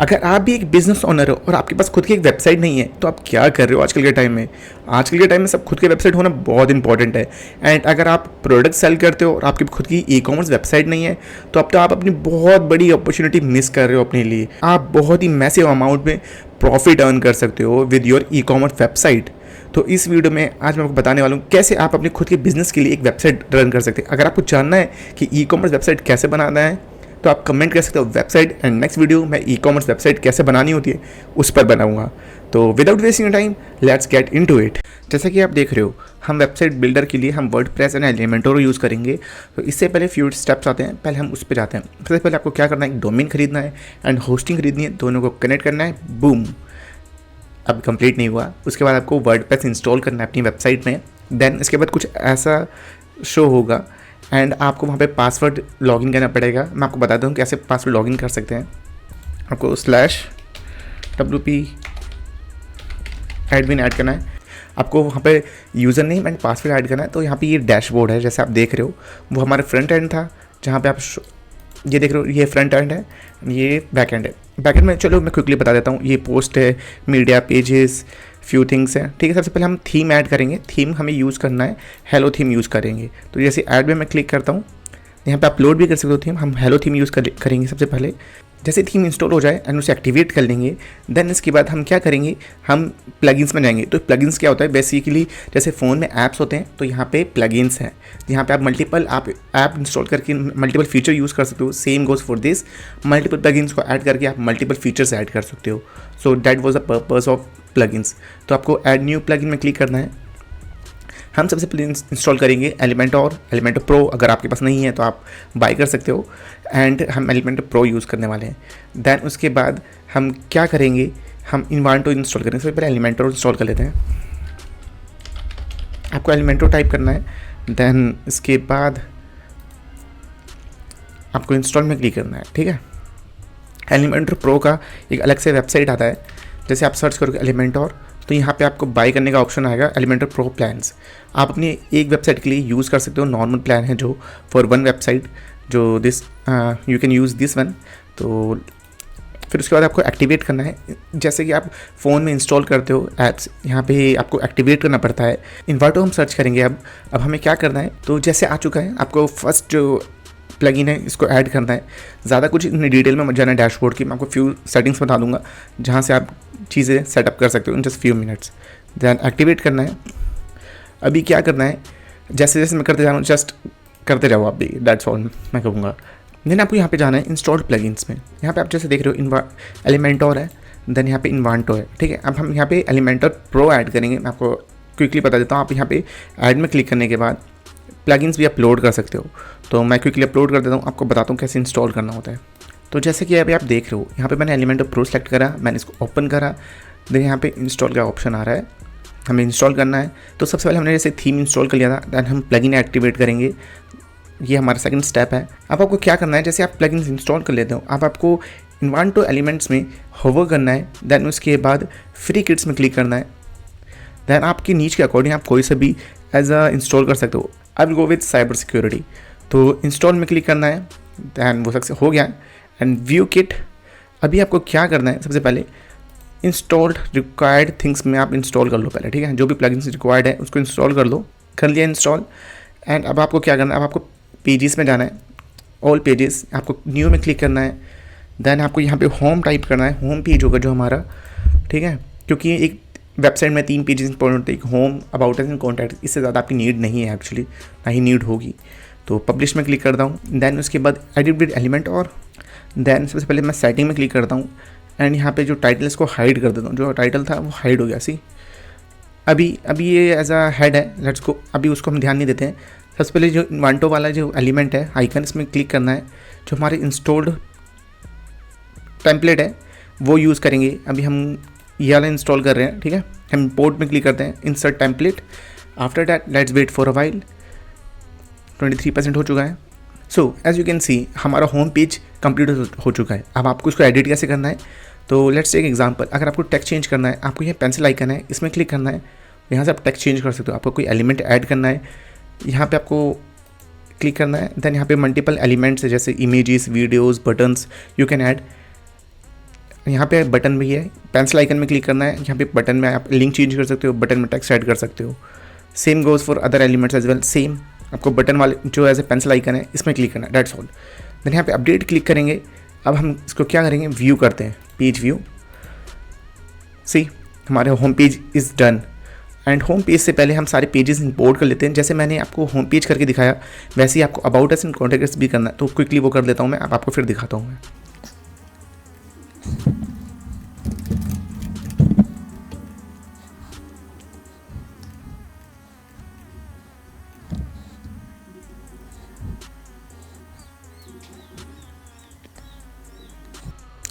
अगर आप भी एक बिजनेस ओनर हो और आपके पास खुद की एक वेबसाइट नहीं है तो आप क्या कर रहे हो आजकल के टाइम में। आजकल के टाइम में सब खुद की वेबसाइट होना बहुत इंपॉर्टेंट है। एंड अगर आप प्रोडक्ट सेल करते हो और आपकी खुद की ई कॉमर्स वेबसाइट नहीं है तो अब तो आप अपनी बहुत बड़ी अपॉर्चुनिटी मिस कर रहे हो अपने लिए। आप बहुत ही मैसिव अमाउंट में प्रॉफिट अर्न कर सकते हो with your e commerce website. तो इस वीडियो में आज मैं आपको बताने वाला हूँ कैसे आप अपने खुद के बिजनेस के लिए एक वेबसाइट रन कर सकते हैं। अगर आपको जानना है कि ई कॉमर्स वेबसाइट कैसे बनाना है तो आप कमेंट कर सकते हो वेबसाइट, एंड नेक्स्ट वीडियो मैं ई कॉमर्स वेबसाइट कैसे बनानी होती है उस पर बनाऊंगा। तो without wasting time let's get into it. जैसा कि आप देख रहे हो, हम वेबसाइट बिल्डर के लिए हम वर्डप्रेस एंड एलिमेंटोर यूज़ करेंगे। तो इससे पहले फ्यू स्टेप्स आते हैं, पहले हम उस पर जाते हैं। सबसे पहले आपको क्या करना है, एक डोमेन खरीदना है एंड होस्टिंग खरीदनी है, दोनों को कनेक्ट करना है। बूम, अब कंप्लीट नहीं हुआ। उसके बाद आपको वर्डप्रेस इंस्टॉल करना है अपनी वेबसाइट में। देन इसके बाद कुछ ऐसा शो होगा एंड आपको वहाँ पे पासवर्ड लॉगिन करना पड़ेगा। मैं आपको बताता हूँ कैसे पासवर्ड लॉगिन कर सकते हैं। आपको /wp एडमिन ऐड करना है, आपको वहाँ पे user name and password add करना है। तो यहाँ पे ये डैशबोर्ड है जैसे आप देख रहे हो, वो हमारे फ्रंट एंड था जहाँ पे आप ये देख रहे हो, ये फ्रंट एंड है, ये बैक एंड है। बैक एंड में चलो मैं क्विकली बता देता हूँ, ये पोस्ट है, मीडिया पेजेस, फ्यू थिंग्स हैं। ठीक है, सबसे पहले हम थीम ऐड करेंगे। थीम हमें यूज़ करना है, हेलो थीम यूज़ करेंगे। तो जैसे ऐड में मैं क्लिक करता हूँ, यहाँ पे अपलोड भी कर सकते हो थीम। हम हेलो थीम यूज़ करेंगे सबसे पहले। जैसे थीम इंस्टॉल हो जाए एंड उसे एक्टिवेट कर लेंगे, देन इसके बाद हम क्या करेंगे, हम प्लगइन्स में जाएंगे। तो प्लगइन्स क्या होता है, बेसिकली जैसे फ़ोन में ऐप्स होते हैं तो यहाँ पे प्लगइन्स हैं, यहाँ पे आप मल्टीपल ऐप इंस्टॉल करके मल्टीपल फीचर यूज़ कर सकते हो। Same goes for this, multiple plugins को ऐड करके आप मल्टीपल फीचर्स ऐड कर सकते हो। So that was the purpose of plugins. तो आपको ऐड न्यू प्लगइन में क्लिक करना है। हम सबसे पहले इंस्टॉल करेंगे एलिमेंटर प्रो। अगर आपके पास नहीं है तो आप बाय कर सकते हो, एंड हम एलिमेंटर प्रो यूज़ करने वाले हैं। देन उसके बाद हम क्या करेंगे, हम इन्वांटो इंस्टॉल करेंगे। सबसे पहले एलिमेंटर इंस्टॉल कर लेते हैं। आपको एलिमेंटर टाइप करना है, देन इसके बाद आपको इंस्टॉल में क्लिक करना है। ठीक है, एलिमेंटर प्रो का एक अलग से वेबसाइट आता है। जैसे आप सर्च करोगे एलिमेंटर तो यहाँ पे आपको बाय करने का ऑप्शन आएगा, एलिमेंटर प्रो प्लान्स। आप अपनी एक वेबसाइट के लिए यूज़ कर सकते हो। नॉर्मल प्लान है जो फॉर वन वेबसाइट, जो this you can use this one. तो फिर उसके बाद आपको एक्टिवेट करना है। जैसे कि आप फ़ोन में इंस्टॉल करते हो ऐप्स, यहाँ पे आपको एक्टिवेट करना पड़ता है। इन्वाटो हम सर्च करेंगे। अब हमें क्या करना है, तो जैसे आ चुका है, आपको फर्स्ट जो प्लगइन है इसको ऐड करना है। ज़्यादा कुछ डिटेल में मत जाना डैशबोर्ड की, मैं आपको फ्यू सेटिंग्स बता दूंगा जहाँ से आप चीज़ें सेटअप कर सकते हो in just few minutes. Then activate करना है। अभी क्या करना है, जैसे जैसे मैं करते जा रहा हूँ जस्ट करते जाओ आप भी, दैट्स ऑल मैं कहूँगा। देन आपको यहाँ पे जाना है इंस्टॉल्ड प्लगइन्स में। यहाँ पे आप जैसे देख रहे हो एलिमेंटर है, देन यहाँ पे इन्वांटो है। ठीक है, अब हम यहाँ पे एलिमेंटर प्रो ऐड करेंगे। मैं आपको क्विकली बता देता हूँ। आप यहाँ पे ऐड में क्लिक करने के बाद प्लगइन्स भी अपलोड कर सकते हो। तो मैं क्विकली अपलोड कर देता हूँ, आपको बताता हूँ कैसे इंस्टॉल करना होता है। तो जैसे कि अभी आप देख रहे हो, यहाँ पे मैंने एलिमेंटर प्रो सेलेक्ट करा, मैंने इसको ओपन करा, देन यहाँ पे इंस्टॉल का ऑप्शन आ रहा है, हमें इंस्टॉल करना है। तो सबसे पहले हमने जैसे थीम इंस्टॉल कर लिया था, दैन हम प्लगइन एक्टिवेट करेंगे। ये हमारा सेकंड स्टेप है। अब आपको क्या करना है, जैसे आप प्लगइन्स इंस्टॉल कर लेते हो, अब आपको इन्वांटो एलिमेंट्स में होवर करना है। दैन उसके बाद फ्री किट्स में क्लिक करना है। दैन आपकी नीच के अकॉर्डिंग आप कोई सा भी एज अ इंस्टॉल कर सकते हो। I will go with cyber security. तो इंस्टॉल में क्लिक करना है, दैन वो सक्सेस हो गया एंड व्यू किट। अभी आपको क्या करना है, सबसे पहले इंस्टॉल्ड रिक्वायर्ड थिंग्स में आप इंस्टॉल कर लो पहले। ठीक है, जो भी प्लगइन्स रिक्वायर्ड है उसको इंस्टॉल कर लो। कर लिया इंस्टॉल, एंड अब आपको क्या करना है, अब आपको पेजेस में जाना है, ऑल पेजेस, आपको न्यू में क्लिक करना है। देन आपको यहाँ पे होम टाइप करना है, होम पेज होगा जो हमारा। ठीक है, क्योंकि एक वेबसाइट में 3 पेजेस इंपॉर्टेंट होते हैं, एक home, about us and contact. इससे ज़्यादा आपकी नीड नहीं है एक्चुअली, ना ही नीड होगी। तो पब्लिश में क्लिक करता हूँ। देन उसके बाद एडिट विद एलिमेंट, और देन सबसे पहले मैं सेटिंग में क्लिक करता हूँ एंड यहाँ पे जो टाइटल इसको हाइड कर देता हूँ। जो टाइटल था वो हाइड हो गया। सी अभी ये एज अ हेड है, लेट्स गो। अभी उसको हम ध्यान नहीं देते हैं। सबसे पहले जो इन्वांटो वाला जो एलिमेंट है आइकन, इसमें क्लिक करना है। जो हमारे इंस्टॉल्ड टेम्पलेट है वो यूज़ करेंगे। अभी हम ये वाला इंस्टॉल कर रहे हैं। ठीक है, हम इंपोर्ट में क्लिक करते हैं, insert template. After that let's wait for a while. 23% हो चुका है। So as you can see हमारा होम पेज कंप्लीट हो चुका है। अब आपको इसको एडिट कैसे करना है, तो लेट्स टेक एग्जांपल। अगर आपको टेक्स्ट चेंज करना है, आपको ये पेंसिल आइकन है, इसमें क्लिक करना है। यहाँ से आप टेक्स्ट चेंज कर सकते हो। आपको कोई एलिमेंट ऐड करना है, यहाँ पे आपको क्लिक करना है। देन यहाँ पे मल्टीपल एलिमेंट्स है, जैसे images, videos, buttons you can add. यहाँ पे बटन भी है, पेंसिल आइकन में क्लिक करना है, यहाँ पे बटन में आप लिंक चेंज कर सकते हो, बटन में टेक्स्ट ऐड कर सकते हो। Same goes for other elements as well, same आपको बटन वाले जो एज ए पेंसिल आइकन है इसमें क्लिक करना है, दैट्स ऑल। देन यहाँ पे अपडेट क्लिक करेंगे। अब हम इसको क्या करेंगे, व्यू करते हैं, पेज व्यू। सी हमारे home page is done. And home page से पहले हम सारे पेजेस इंपोर्ट कर लेते हैं। जैसे मैंने आपको होम पेज करके दिखाया वैसे ही आपको about us and contact us भी करना है, तो क्विकली वो कर लेता हूँ मैं, अब आपको फिर दिखाता हूँ मैं।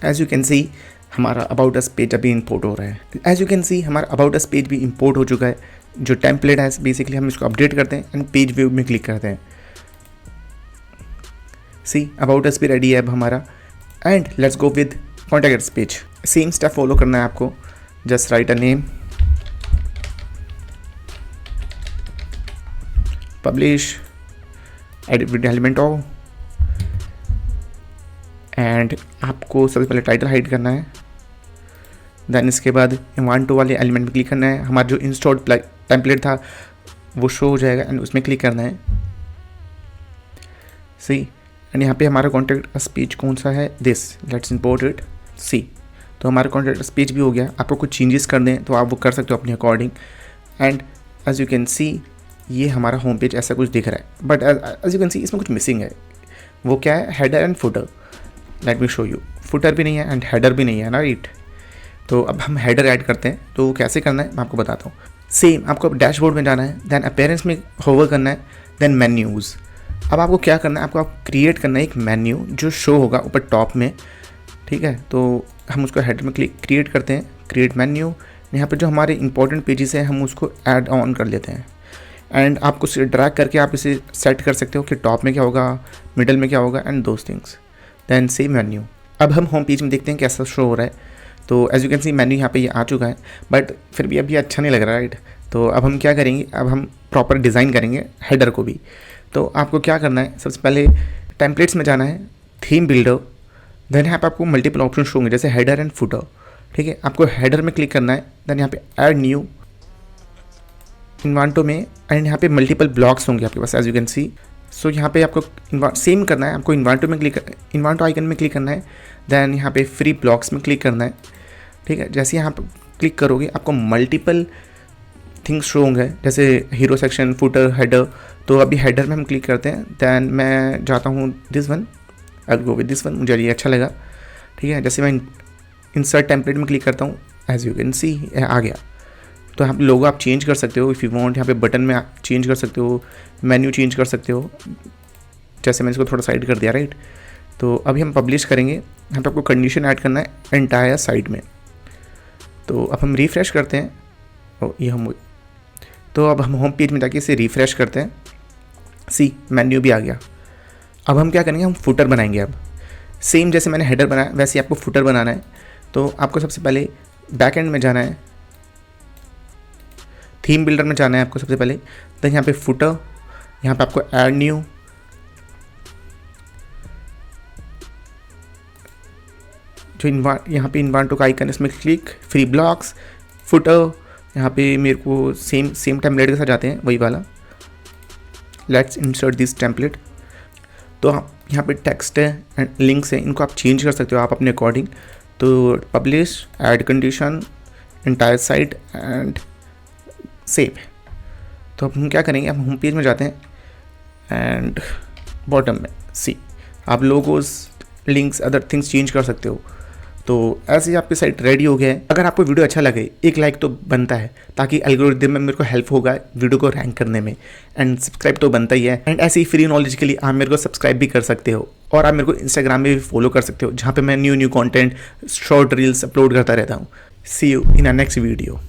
एज यू कैन सी हमारा अबाउट अस पेज अभी इंपोर्ट हो रहा है। एज यू कैन सी हमारा अबाउट अस पेज भी इंपोर्ट हो चुका है। जो टेम्पलेट है बेसिकली हम इसको अपडेट करते हैं एंड पेज व्यू में क्लिक करते हैं। सी अबाउट अस भी रेडी है अब हमारा। And let's go with contact us page. Same step follow करना है आपको। Just write a name, publish, edit with Elementor, and आपको सबसे पहले टाइटल हाइड करना है। देन इसके बाद इन्वांटो वाले एलिमेंट में क्लिक करना है। हमारा जो इंस्टॉल्ड टेम्पलेट था वो शो हो जाएगा एंड उसमें क्लिक करना है। सी एंड यहाँ पे हमारा कॉन्टैक्ट अस पेज कौन सा है, दिस, लेट्स इंपोर्ट इट। सी तो हमारा कॉन्टैक्ट अस पेज भी हो गया। आपको कुछ चेंजेस कर दें तो आप वो कर सकते हो अपने अकॉर्डिंग। And as you can see ये हमारा होम पेज ऐसा कुछ दिख रहा है, but as you can see इसमें कुछ मिसिंग है। वो क्या है, header and footer. Let me show you. Footer भी नहीं है एंड हेडर भी नहीं है ना, राइट। तो अब हम हेडर ऐड करते हैं, तो कैसे करना है मैं आपको बताता हूँ। सेम आपको अब डैशबोर्ड में जाना है, देन अपीयरेंस में होवर करना है, देन मेन्यूज़। अब आपको क्या करना है, आपको क्रिएट करना है एक मेन्यू जो शो होगा ऊपर टॉप में, ठीक है। तो हम उसको हेडर में क्रिएट करते हैं, क्रिएट मेन्यू। यहाँ पर जो हमारे इंपॉर्टेंट पेजेस हैं हम उसको ऐड ऑन कर लेते हैं। एंड आपको ड्रैग करके आप इसे सेट कर सकते हो कि टॉप में क्या होगा, मिडल में क्या होगा and those things. Then save menu. अब हम होम पेज में देखते हैं कैसा शो हो रहा है। तो as you can see menu यहाँ पे ये आ चुका है, बट फिर भी अभी अच्छा नहीं लग रहा, राइट। तो अब हम क्या करेंगे, अब हम प्रॉपर डिज़ाइन करेंगे हेडर को भी। तो आपको क्या करना है, सबसे पहले टेम्पलेट्स में जाना है, थीम बिल्डर। देन यहाँ पे आपको मल्टीपल ऑप्शन शो होंगे जैसे हेडर एंड फुटर, ठीक है। आपको हेडर में क्लिक करना है, देन यहाँ पे ऐड न्यू इन्वांटो में, एंड यहाँ पे मल्टीपल ब्लॉक्स होंगे आपके पास एज यू कैन सी। सो यहाँ पे आपको सेम करना है, आपको इन्वांटो आइकन में क्लिक करना है, देन यहाँ पे फ्री ब्लॉक्स में क्लिक करना है, ठीक है। जैसे यहाँ पे क्लिक करोगे आपको मल्टीपल थिंग्स शो होंगे जैसे हीरो सेक्शन, फुटर, हेडर। तो अभी हेडर में हम क्लिक करते हैं, देन मैं जाता हूँ this one, I will go with this one, मुझे ये अच्छा लगा, ठीक है। जैसे मैं इंसर्ट टेम्पलेट में क्लिक करता हूँ, एज यू कैन सी आ गया। तो यहाँ पे लोगो आप चेंज कर सकते हो इफ़ यू वांट, यहाँ पे बटन में आप चेंज कर सकते हो, मेन्यू चेंज कर सकते हो। जैसे मैंने इसको थोड़ा साइड कर दिया, राइट। तो अभी हम पब्लिश करेंगे, यहाँ पे आपको कंडीशन ऐड करना है एंटायर साइड में। तो अब हम रिफ़्रेश करते हैं, ये हम, तो अब हम होम पेज में जाके इसे रिफ़्रेश करते हैं। सी मेन्यू भी आ गया। अब हम क्या करेंगे, हम फुटर बनाएंगे। अब सेम जैसे मैंने हेडर बनाया वैसे ही आपको फुटर बनाना है। तो आपको सबसे पहले बैक एंड में जाना है, थीम बिल्डर में जाना है आपको सबसे पहले। तो यहाँ पे फुटर, यहाँ पे आपको ऐड न्यू, जो यहाँ पे इन्वांटो का आइकन इसमें क्लिक, फ्री ब्लॉक्स, फुटर। यहाँ पे मेरे को सेम टेम्पलेट के साथ जाते हैं वही वाला, लेट्स इंसर्ट दिस टेम्पलेट। तो यहाँ पे टेक्स्ट है एंड लिंक्स हैं, इनको आप चेंज कर सकते हो आप अपने अकॉर्डिंग। तो publish, add condition, entire site and save. तो अब हम क्या करेंगे, हम होम पेज में जाते हैं एंड बॉटम में सी आप logos, links, other things change कर सकते हो। तो ऐसे ही आपकी साइट रेडी हो गया है। अगर आपको वीडियो अच्छा लगे एक लाइक तो बनता है, ताकि एल्गोरिथम में मेरे को हेल्प होगा वीडियो को रैंक करने में। एंड सब्सक्राइब तो बनता ही है। एंड ऐसे ही फ्री नॉलेज के लिए आप मेरे को सब्सक्राइब भी कर सकते हो, और आप मेरे को इंस्टाग्राम में भी फॉलो कर सकते हो, जहाँ पे मैं new content, short reels upload करता रहता हूँ। See you in a next video.